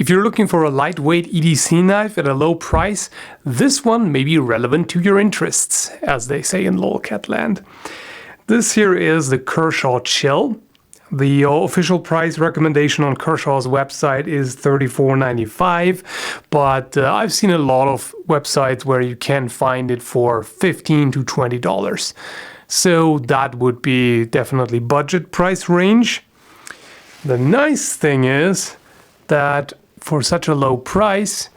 If you're looking for a lightweight EDC knife at a low price, this one may be relevant to your interests, as they say in lolcat land. This here is the Kershaw Chill. The official price recommendation on Kershaw's website is $34.95, but I've seen a lot of websites where you can find it for $15 to $20. So that would be definitely budget price range. The nice thing is that for such a low price,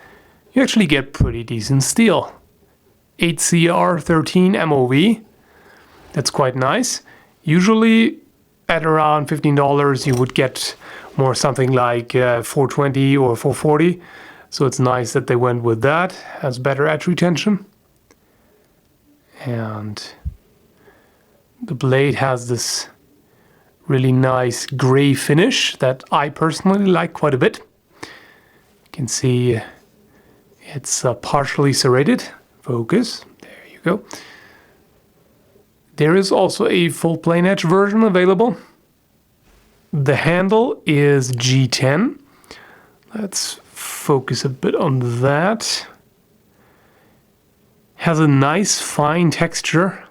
you actually get pretty decent steel. 8CR13 MOV. That's quite nice. Usually at around $15 you would get more something like 420 or 440. So it's nice that they went with that. Has better edge retention. And the blade has this really nice gray finish that I personally like quite a bit. You can see it's partially serrated. Focus. There you go. There is also a full plain edge version available. The handle is G10. Let's focus a bit on that. Has a nice fine texture.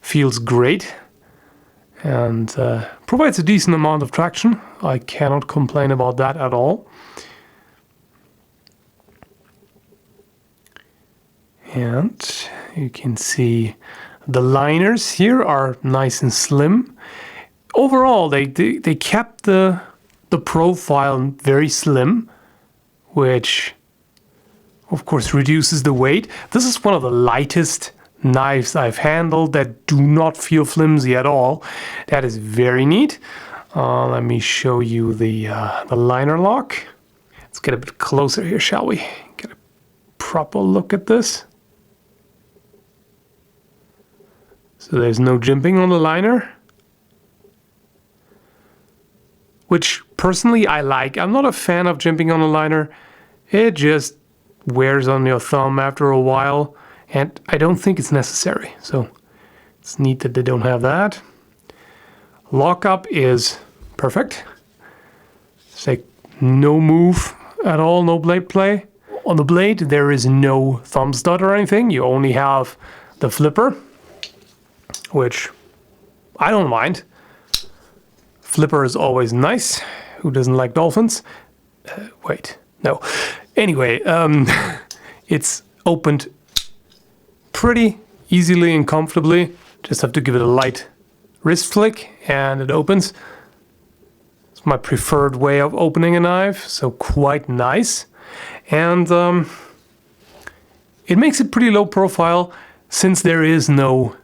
Feels great. And provides a decent amount of traction. I cannot complain about that at all. And you can see the liners here are nice and slim. Overall, they kept the profile very slim, which of course reduces the weight. This is one of the lightest knives I've handled that do not feel flimsy at all. That is very neat. Let me show you the liner lock. Let's get a bit closer here, shall we? Get a proper look at this. So there's no jimping on the liner, which personally I like. I'm not a fan of jimping on the liner. It just wears on your thumb after a while. And I don't think it's necessary, so it's neat that they don't have that. Lockup is perfect. It's like no move at all, no blade play. On the blade, there is no thumb stud or anything. You only have the flipper, which I don't mind. Flipper is always nice. Who doesn't like dolphins? Wait, no. Anyway, it's opened pretty easily and comfortably. Just have to give it a light wrist flick and it opens. It's my preferred way of opening a knife, so quite nice. And it makes it pretty low profile since there is no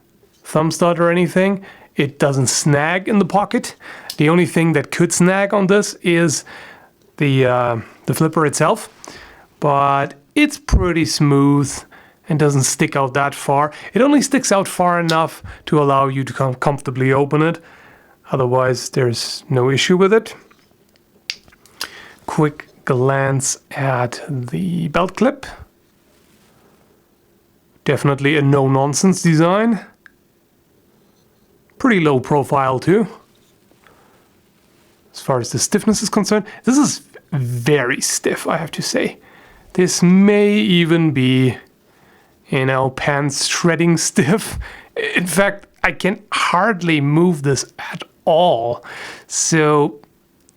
thumb stud or anything. It doesn't snag in the pocket. The only thing that could snag on this is the flipper itself, but it's pretty smooth and doesn't stick out that far. It only sticks out far enough to allow you to comfortably open it. Otherwise, there's no issue with it. Quick glance at the belt clip. Definitely a no-nonsense design. Pretty low profile too. As far as the stiffness is concerned, this is very stiff, I have to say. This may even be, you know, pants shredding stiff. In fact, I can hardly move this at all. So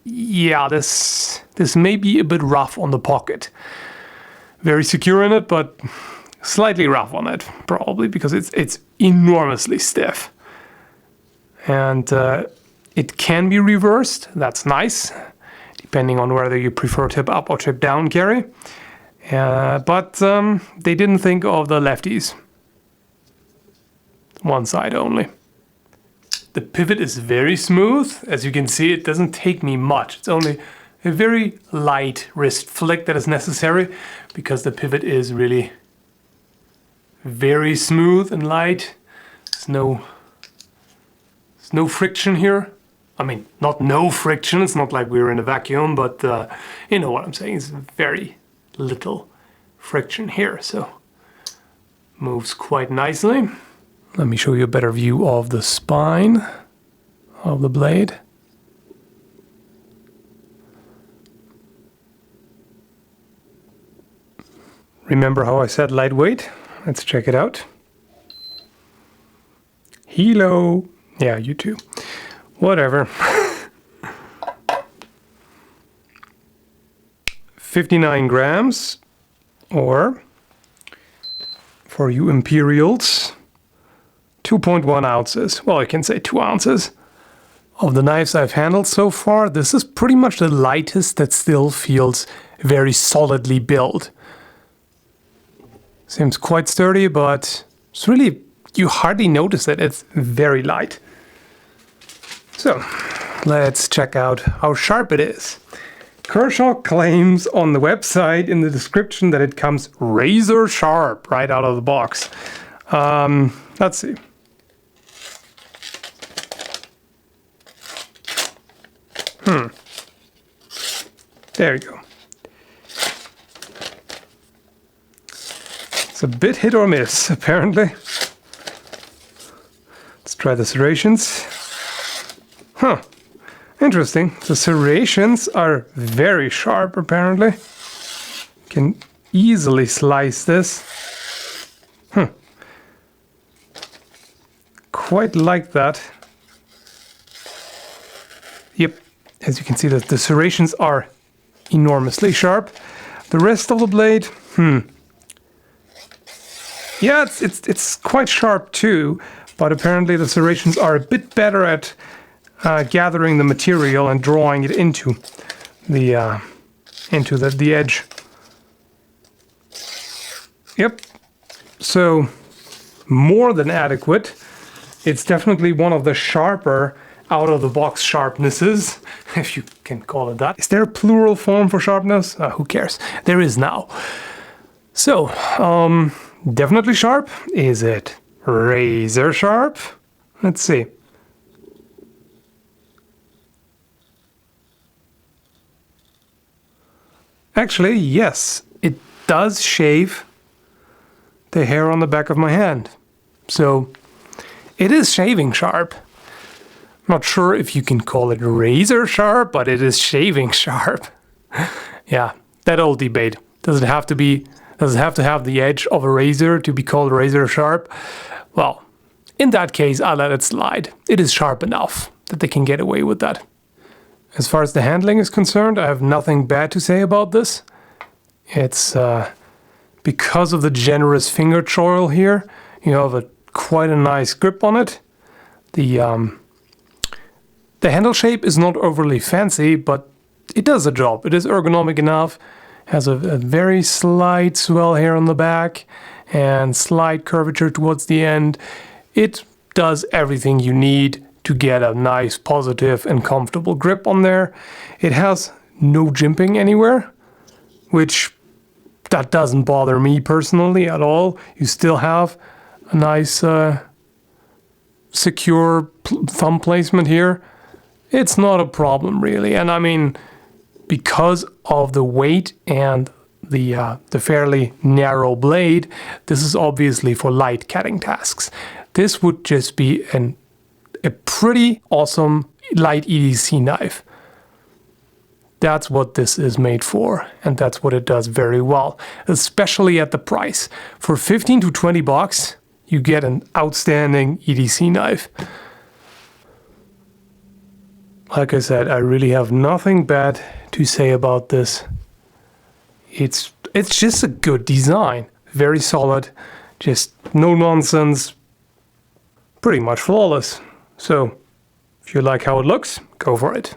yeah, this may be a bit rough on the pocket. Very secure in it, but slightly rough on it, probably because it's enormously stiff. And it can be reversed. That's nice, depending on whether you prefer tip up or tip down carry. But they didn't think of the lefties. One side only. The pivot is very smooth. As you can see, it doesn't take me much. It's only a very light wrist flick that is necessary because the pivot is really very smooth and light. There's no friction here. I mean, not no friction. It's not like we're in a vacuum, but you know what I'm saying. It's very little friction here, so moves quite nicely. Let me show you a better view of the spine of the blade. Remember how I said lightweight? Let's check it out. Hello. Yeah, you too. Whatever. 59 grams, or for you Imperials, 2.1 ounces. Well, I can say 2 ounces. Of the knives I've handled so far, this is pretty much the lightest that still feels very solidly built. Seems quite sturdy, but it's really, you hardly notice it. It's very light. So, let's check out how sharp it is. Kershaw claims on the website in the description that it comes razor sharp right out of the box. Let's see. There you go. It's a bit hit or miss, apparently. Let's try the serrations. Huh. Interesting. The serrations are very sharp, apparently. Can easily slice this. Quite like that. Yep. As you can see, the serrations are enormously sharp. The rest of the blade, yeah, it's quite sharp too, but apparently the serrations are a bit better at gathering the material and drawing it into the edge. Yep. So more than adequate. It's definitely one of the sharper out-of-the-box sharpnesses, if you can call it that. Is there a plural form for sharpness? Who cares? There is now. So, definitely sharp. Is it razor sharp? Let's see. Actually, yes, it does shave the hair on the back of my hand. So, it is shaving sharp. Not sure if you can call it razor sharp, but it is shaving sharp. Yeah, that old debate. Does it have to have the edge of a razor to be called razor sharp? Well, in that case, I'll let it slide. It is sharp enough that they can get away with that. As far as the handling is concerned, I have nothing bad to say about this. It's because of the generous finger choil here, you have quite a nice grip on it. The handle shape is not overly fancy, but it does the job. It is ergonomic enough, has a very slight swell here on the back and slight curvature towards the end. It does everything you need to get a nice, positive and comfortable grip on there. It has no jimping anywhere, which that doesn't bother me personally at all. You still have a nice secure thumb placement here. It's not a problem really, and I mean, because of the weight and the fairly narrow blade, this is obviously for light cutting tasks. This would just be a pretty awesome light EDC knife. That's what this is made for, and that's what it does very well, especially at the price. For 15 to 20 bucks, you get an outstanding EDC knife. Like I said, I really have nothing bad to say about this. It's just a good design, very solid, just no nonsense, pretty much flawless. So, if you like how it looks, go for it.